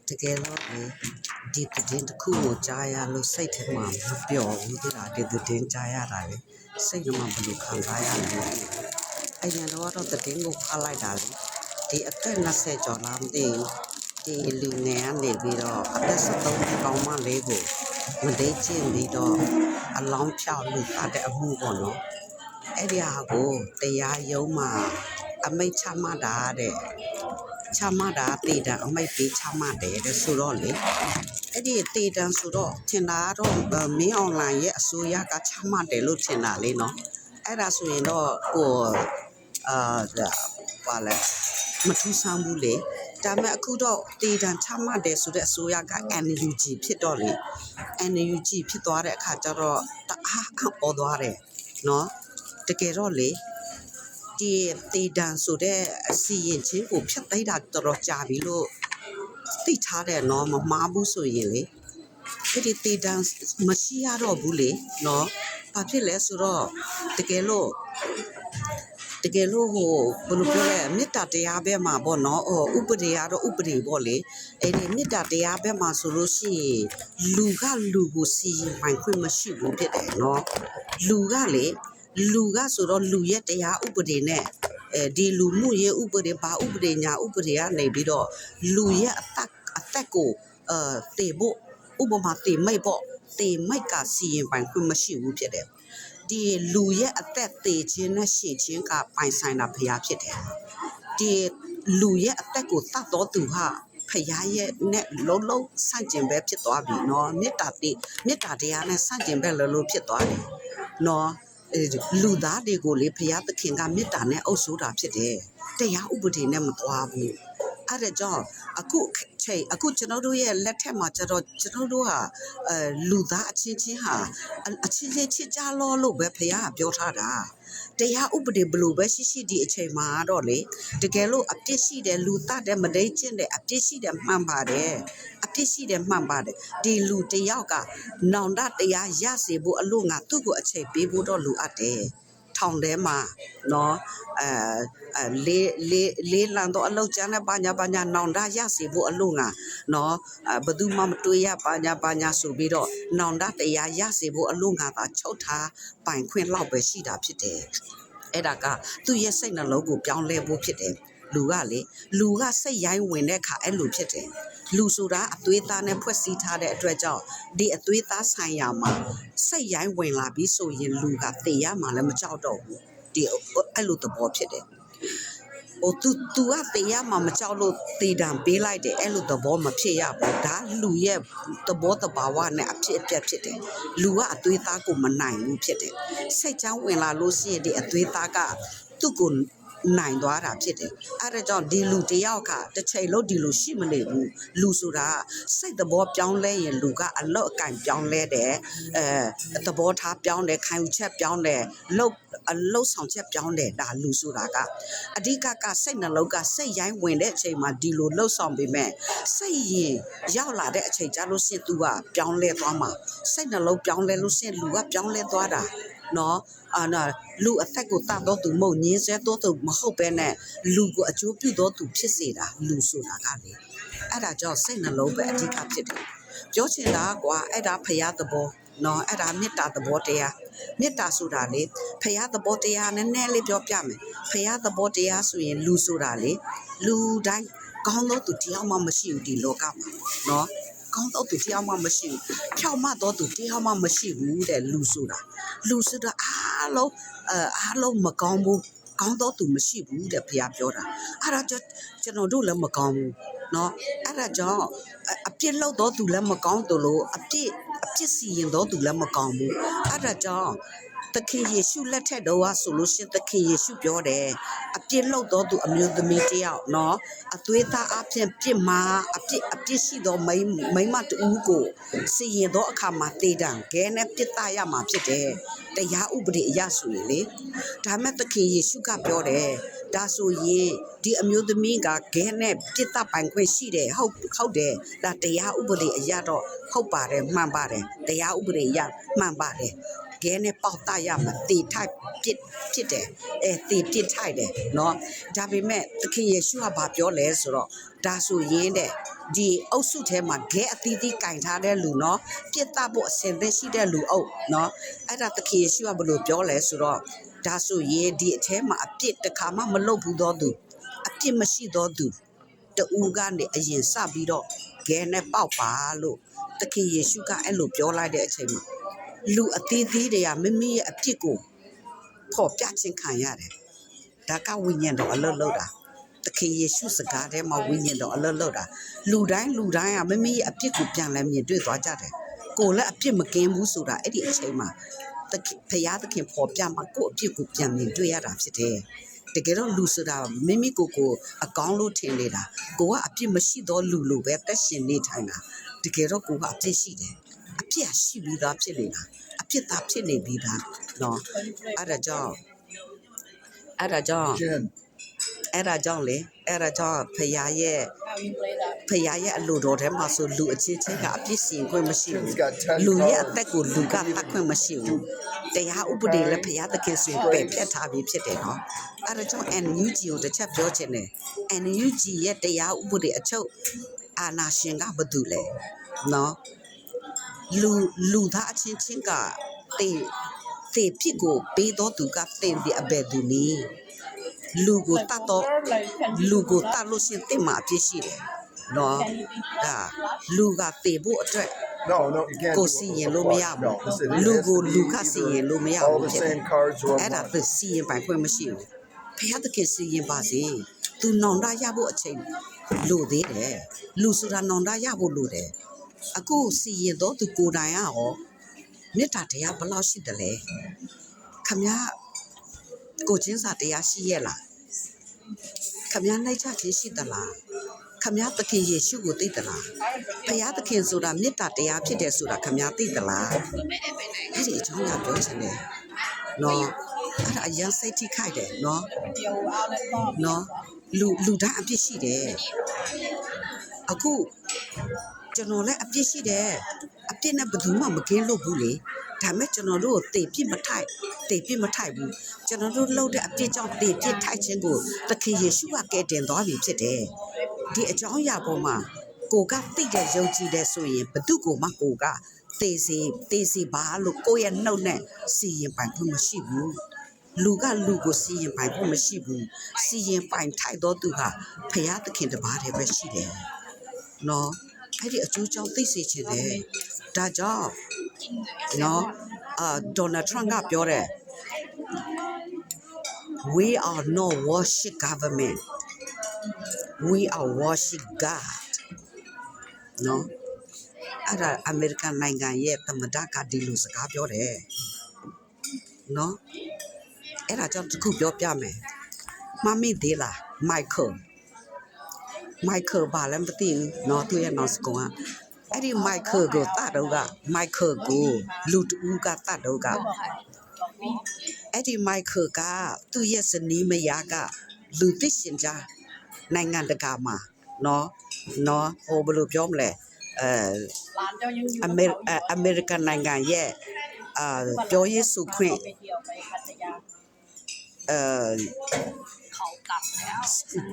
တကယ်တော့လေဒီသတင်းတစ်ခုကိုကြားရလို့စိတ်ထဲမှာမပျော်ဘူးဒီလားဒီသတင်းကြားရတာလေစိတ်ထဲမှာဘယ်လိုခံစားရလဲအရင်တော့သတင်းကိုဖတ်လိုက်တာလေဒီအသက်20ကျော်လာမသိဒီလူငယ်ကနေပြီးတော့အသက်73နှစ်ကောင်းမလေးကိုမဒိတ်ကျင်ပြီးတော့အလောင်းဖြောက်လူသားတဲ့အမှုပေါ့နော်အဲ့ဒီဟာကိုတရားရုံးမှာအမိန့်ချမှတ်တာတဲ့ချမှတ်တာတေတံအမိတ်ပေးချမှတ်တယ်တဲ့ဆိုတော့လေအဲ့ဒီတေတံဆိုတော့ထင်တာတော့မင်းအွန်လိုင်းရဲ့အစိုးရကချမှတ်တယ်လို့ထင်တာလေနော်အဲ့ဒါဆိုရင်တော့ဘာလဲမထူးဆန်းဘူးလေဒါပေမဲ့အခုတော့တေတံချမှတ်တယ်ဆိုတဲ့အစိုးရက NUG ဖြစ်တော့လေ NUG ဖြစ်သွားတဲ့အခါကျတော့တအားအော်သွားတယ်နော်တကယ်တော့လေဒီတေတံဆိုတဲ့အစီရင်ချင်းကိုဖြတ်သိမ်းတာတော်တော်ကြာပြီလို့သိထားတယ်နော်မမှားဘူးဆိုရင်လေအဲ့ဒီတေတံမရှိရတော့ဘူးလေနော်ဘာဖြစ်လဲဆိုတော့တကယ်လို့ဟိုဘယ်လိုပြောလဲမေတ္တာတရားဘက်မှာပေါ့နော်ဥပဒေကတော့ဥပဒေပေါ့လေအဲ့ဒီမေတ္တာတရားဘက်မှာဆိုလို့ရှိရင်လူကလူကိုစီရင်ပိုင်ခွင့်မရှိဘူးဖြစ်တယ်နော်လူကဆိုတော့လူရဲ့တရားဥပဒေနဲ့ဒီလူမှုရေးဥပဒေဘာဥပဒေညာဥပဒေကနေပြီးတော့လူရဲ့အသက်ကိုတေဖို့ဥပမာတေမိတ်ပေါ့တေမိတ်ကစီရင်ပိုင်ခွင့်မရှိဘူးဖြစ်တယ်ဒီလူရဲ့အသက်တေခြင်းနဲ့ရှည်ခြင်းကပိုင်ဆိုင်တာဖျားဖြစ်တယ်ဒီလူရဲ့အသက်ကိုတတ်တော်သူဟာဖျားရဲ့နဲ့လုံးဆန့်ကျင်ပဲဖြစ်သွားပြီနော်မေတ္တာတရားနဲ့ဆန့်ကျင်ပဲလို့ဖြစ်သွားတယ်နော်လူသားတွေကိုလေဘုရားသခင်ကမေတ္တာနဲ့အုပ်စိုးတာဖြစ်တယ်တရားဥပဒေနဲ့မသွားဘူးအဲ့ဒါကြောင့်အခုကျွန်တော်တို့ရဲ့လက်ထက်မှာကျတော့ကျွန်တော်တို့ဟာလူသားအချင်းချင်းဟာအချင်းချင်းချစ်ကြလို့ပဲဘုရားကပြောထားတာတရားဥပဒေဘလို့ပဲရှိဒီအချိန်မှာတော့လေတကယ်လို့အပြစ်ရှိတယ်လူတတ်တယ်မဒိတ်ကျင့်တယ်အပြစ်ရှိတယ်မှန်ပါတယ်ဒီလူတယောက်ကနောင်တတရားရစေဖို့အလို့ငါသူ့ကိုအချိန်ပေးဖို့တော့လိုအပ်တယ်ထောင်ထဲမှာနော်လေးလန်တော့အလောက်ကျန်တဲ့ဘာညာနောင်တရစေဖို့အလို့ငါနော်ဘယ်သူမှမတွေးရဘာညာဆိုပြီးတော့နောင်တတရားရစေဖို့အလို့ငါသာချုပ်ထားပိုင်ခွင့်လောက်ပဲရှိတာဖြစ်တယ်အဲ့ဒါကသူ့ရဲ့စိတ်နှလုံးကိုပြောင်းလဲဖို့ဖြစ်တယ်လူကစိတ်ရိုင်းဝင်တဲ့အခါအဲ့လိုဖြစ်တယ်လူဆိုတာအသွေးသားနဲ့ဖွဲ့စည်းထားတဲ့အတွက်ကြောင့်ဒီအသွေးသားဆိုင်ရာမှာစိတ်ရိုင်းဝင်လာပြီးဆိုရင်လူကတေရမှလည်းမကြောက်တော့ဘူးဒီအဲ့လိုသဘောဖြစ်တယ်သူကတေရမှမကြောက်လို့တေတံပေးလိုက်တယ်အဲ့လိုသဘောမဖြစ်ရဘူးဒါလူရဲ့သဘောတဘာဝနဲ့အဖြစ်အပျက်ဖြစ်တယ်လူကအသွေးသားကိုမနိုင်ဘူးဖြစ်တယ်စိတ်ချမ်းဝင်လာလို့ရှိရင်ဒီအသွေးသားကသူ့ကိုနိုင်သွားတာဖြစ်တယ်အဲ့ဒါကြောင့်ဒီလူတယောက်ကတစ်ချိန်လုံးဒီလိုရှိမနေဘူးလူဆိုတာစိတ်သဘောပြောင်းလဲရင်လူကအလောက်အကန့်ပြောင်းလဲတယ်သဘောထားပြောင်းတယ်ခံယူချက်ပြောင်းတယ်အလောက်ဆောင်ချက်ပြောင်းတယ်ဒါလူဆိုတာကအဓိကစိတ်နှလုံးကစိတ်ရိုင်းဝင်တဲ့အချိန်မှာဒီလိုလှုပ်ဆောင်ပေမဲ့စိတ်ရင်ရောက်လာတဲ့အချိန်ကျလို့ရှိရင် तू ကပြောင်းလဲသွားမှာစိတ်နှလုံးပြောင်းလဲလို့ရှိရင်လူကပြောင်းလဲသွားတာနော်လူအသက်ကိုတတ်တော့သူမဟုတ်ညင်းဆဲတော့သူမဟုတ်ပဲနဲ့လူကိုအကျိုးပြုတော့သူဖြစ်စေတာလူဆိုတာကလေအဲ့ဒါကြောင့်စိတ်နှလုံးပဲအဓိကဖြစ်တယ်ပြောချင်တာကွာအဲ့ဒါဖရာသဘောနော်အဲ့ဒါမေတ္တာသဘောတရားမေတ္တာဆိုတာလေဖရာသဘောတရားနည်းနည်းလေးပြောပြမယ်ဖရာသဘောတရားဆိုရင်လူဆိုတာလေလူတိုင်းကောင်းတော့သူတယောက်မှမရှိဘူးဒီလောကမှာနော်ကောင်းတော့သူတယောက်မှမရှိဘူးဖြောင့်မတော့သူတယောက်မှမရှိဘူးတဲ့လူဆိုတာအားလုံးမကောင်းဘူးကောင်းတော့သူမရှိဘူးတဲ့ဘုရားပြောတာအဲ့ဒါကြောင့်ကျွန်တော်တို့လည်းမကောင်းဘူးเนาะအဲ့ဒါကြောင့်အပြစ်လုပ်တော့သူလည်းမကောင်းတယ်လို့အပြစ်စီရင်တော့သူလည်းမကောင်းဘူးအဲ့ဒါကြောင့်သခင်ယေရှုလက်ထက်တော်ကဆိုလို့ရှိရင်သခင်ယေရှုပြောတယ်အပြစ်လုပ်တော့သူအမျိုးသမီးတယောက်เนาะအသွေးသားအဖြစ်ပြစ်မှာအပြစ်ရှိတော့မိမတူကိုစီရင်တော့အခါမှာတေတံခဲနဲ့ပြစ်သားရမှာဖြစ်တယ်တရားဥပဒေအရဆိုရင်လေဒါမဲ့သခင်ယေရှုကပြောတယ်ဒါဆိုရင်ဒီအမျိုးသမီးကခဲနဲ့ပြစ်သားပိုင်ခွင့်ရှိတယ်ဟုတ်တယ်ဒါတရားဥပဒေအရတော့ဟုတ်ပါတယ်မှန်ပါတယ်တရားဥပဒေအရမှန်ပါတယ် ကဲနဲ့ပေါက်တရမှာတေထိုက်ဖြစ်တယ်တေပြစ်ထိုက်တယ်နော်ဒါပေမဲ့သခင်ယေရှုကဘာပြောလဲဆိုတော့ဒါဆိုရင်တဲ့ဒီအုပ်စုထဲမှာဂဲအသီးသီးကင်ထားတဲ့လူနော်ပြစ်သားဖို့အစင်သက်ရှိတဲ့လူအုပ်နော်အဲ့ဒါသခင်ယေရှုကဘယ်လိုပြောလဲဆိုတော့ဒါဆိုရင်ဒီအထဲမှာအပြစ်တစ်ခါမှမလုပ်ဘူးတော့သူအပြစ်မရှိတော့သူတူကနေအရင်စပြီးတော့ဂဲနဲ့ပေါက်ပါလို့သခင်ယေရှုကအဲ့လိုပြောလိုက်တဲ့အချိန်မှာလူအသီးသီးတွေကမိမိရဲ့အပြစ်ကိုဖော်ပြခြင်းခံရတယ်ဒါကဝိညာဉ်တော်အလုပ်လုပ်တာသခင်ယေရှုစကားထဲမှာဝိညာဉ်တော်အလုပ်လုပ်တာလူတိုင်းကမိမိရဲ့အပြစ်ကိုပြန်လဲမြင်တွေ့သွားကြတယ်ကိုလည်းအပြစ်မကင်းဘူးဆိုတာအဲ့ဒီအချိန်မှာဖယားသခင်ဖော်ပြမှာကိုအပြစ်ကိုပြန်မြင်တွေ့ရတာဖြစ်တယ်တကယ်တော့လူဆိုတာမိမိကိုအကောင်းလို့ထင်နေတာကိုကအပြစ်မရှိတော့လူလိုပဲတက်ရှင်နေထိုင်တာတကယ်တော့ကိုကအပြစ်ရှိတယ်အပြစ်ရှိပြီးသားဖြစ်နေတာအပြစ်သားဖြစ်နေပြီးသားနော်အဲ့ဒါကြောင့်လေဖယားရဲ့အလိုတော်ထဲမှာဆိုလူအချင်းချင်းကအပြစ်စီခွင့်မရှိဘူးလူရဲ့အသက်ကိုလူကတတ်ခွင့်မရှိဘူးတရားဥပဒေလည်းဖယားသခင်ဆိုပယ်ဖြတ်ထားပြီးဖြစ်တယ်နော်အဲ့ဒါကြောင့် NUG ကိုတစ်ချက်ပြောချင်တယ် NUG ရဲ့တရားဥပဒေအချုပ်အာဏာရှင်ကဘာတူလဲနော်လူသားအချင်းချင်းကတေဖြစ်ကိုပေးတော့သူကတင်ပြီးအဘယ်သူနည်းလူကိုတတ်လို့ရှင်တင်မှာအဖြစ်ရှိတယ်နော်ဒါလူကတေဖို့အတွက် No, you can't. ကိုစီရင်လို့မရဘူးလူကစီရင်လို့မရ All ဘူး the ဖြစ်တယ် same cards are အဲ့ဒါ online. သူစီရင်ပိုင်ခွင့်မရှိဘူးဖယားသခင်စီရင်ပါစေသူနောင်တရဖို့အချိန်လိုသေးတယ်လူဆိုတာနောင်တရဖို့လိုတယ်အခုစီရင်တော့သူကိုယ်တိုင်ရောမေတ္တာတရားဘယ်လောက်ရှိတယ်လဲခမည်းကိုချင်းစာတရားရှိရဲ့လားခမည်းနိုင်ချခြင်းရှိသလားခမည်းသခင်ယေရှုကိုသိသလားဖယားသခင်ဆိုတာမေတ္တာတရားဖြစ်တယ်ဆိုတာခမည်းသိသလားအဲ့ဒီအကြောင်းအရာပြောချင်တယ်နော်အဲ့ဒါအရင်စိတ်ထိခိုက်တယ်နော်လူတိုင်းအပြစ်ရှိတယ်အခုကျွန်တော်လည်းအပြစ်ရှိတယ်အပြစ်နဲ့ဘယ်သူမှမကင်းလို့ဘူးလေဒါမဲ့ကျွန်တော်တို့တေပြစ်မထိုက်ဘူးကျွန်တော်တို့လုပ်တဲ့အပြစ်ကြောင့်တေပြစ်ထိုက်ခြင်းကိုသခင်ယေရှုကကယ်တင်သွားပြီဖြစ်တယ်ဒီအကြောင်းအရာပေါ်မှာကိုကသိတဲ့ယုံကြည်တဲ့ဆိုရင်ဘယ်သူကိုမှကိုကတေစီပါလို့ကိုယ့်ရဲ့နှုတ်နဲ့စီရင်ပိုင်ခွင့်မရှိဘူးလူကလူကိုစီရင်ပိုင်ဖို့မရှိဘူးစီရင်ပိုင်ထိုက်တော့သူဟာဖယားသခင်တပါးတည်းပဲရှိတယ်နော်အဲ့ဒီအကျိုးကြောင့်သိစေချင်တယ်ဒါကြောင့်နော်Donald Trump ကပြောတယ် we are not worship government we are worship God နော်အဲ့ဒါအမေရိကန်နိုင်ငံရဲ့သမ္မတကဒီလိုစကားပြောတယ်နော်အဲ့ဒါကြောင့်တစ်ခုပြောပြမယ်မမီသေးလားမိုက်ခယ်ဘာလဲမသိဘူးနော်သူရဲ့နောက်စကွန်အဲ့ဒီမိုက်ခယ်ကိုတတ်တော့ကမိုက်ခယ်ကိုလူတူကတတ်တော့ကအဲ့ဒီမိုက်ခယ်ကသူ့ရဲ့ဇနီးမယားကလူသိရှင်ကြားနိုင်ငံတကာမှာနော်ဟိုဘယ်လိုပြောမလဲအမေရိကန်နိုင်ငံရဲ့ပြောရေးဆိုခွင့်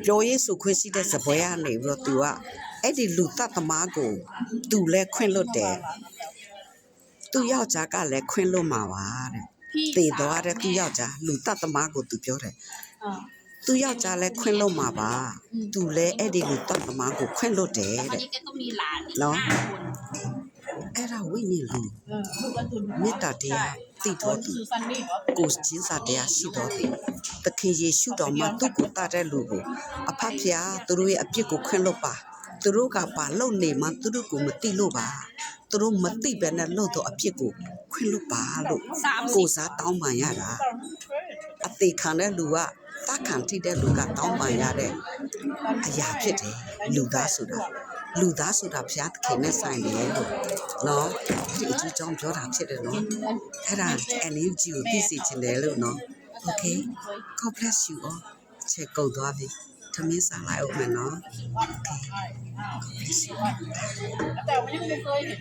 ပြောရေးဆိုခွင့်ရှိတဲ့စပွဲကနေပြီးတော့သူကအဲ့ဒီလူတတ်သမားကိုသူလည်းခွင့်လွတ်တယ်သူယောက်ျားကလည်းခွင့်လွတ်မှာပါတဲ့တေသွားတဲ့သူယောက်ျားလူတတ်သမားကိုသူပြောတယ်သူယောက်ျားလည်းခွင့်လွတ်မှာပါသူလည်းအဲ့ဒီလူတတ်သမားကိုခွင့်လွတ်တယ်တဲ့နော်အဲ့ဒါဝိညာဉ်လူမေတ္တာတရားသိတော်သူကိုချင်းစာတရားရှိတော်သူသခင်ယေရှုတော်မှာသူ့ကိုတတ်တဲ့လူကိုအဖဖျားသူတို့ရဲ့အပြစ်ကိုခွင့်လွတ်ပါသူတို့ကပါလုံနေမှသူတို့ကိုမသိလို့ပါသူတို့မသိပဲနဲ့လို့တော့အပြစ်ကိုခွင့်လွတ်ပါလို့ကိုစားတောင်းပန်ရတာအသေးခံတဲ့လူကတတ်ခံထိတဲ့လူကတောင်းပန်ရတဲ့အရာဖြစ်တယ်လူသားဆိုတာဘုရားသခင်နဲ့ဆိုင်တယ်လို့နော်ဒီအကျိုးကြောင့်ပြောတာဖြစ်တယ်နော်အဲ့ဒါ NUG ကိုသိစေချင်တယ်လို့နော် Okay God bless you all ချက်ကုန်သွားပြီသမင်းစားလိုက်အောင်မယ်နော် Okay God bless you แต่ว่ายังไม่เคยเห็น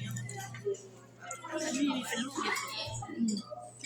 อันนี้เป็นลูกเห็ด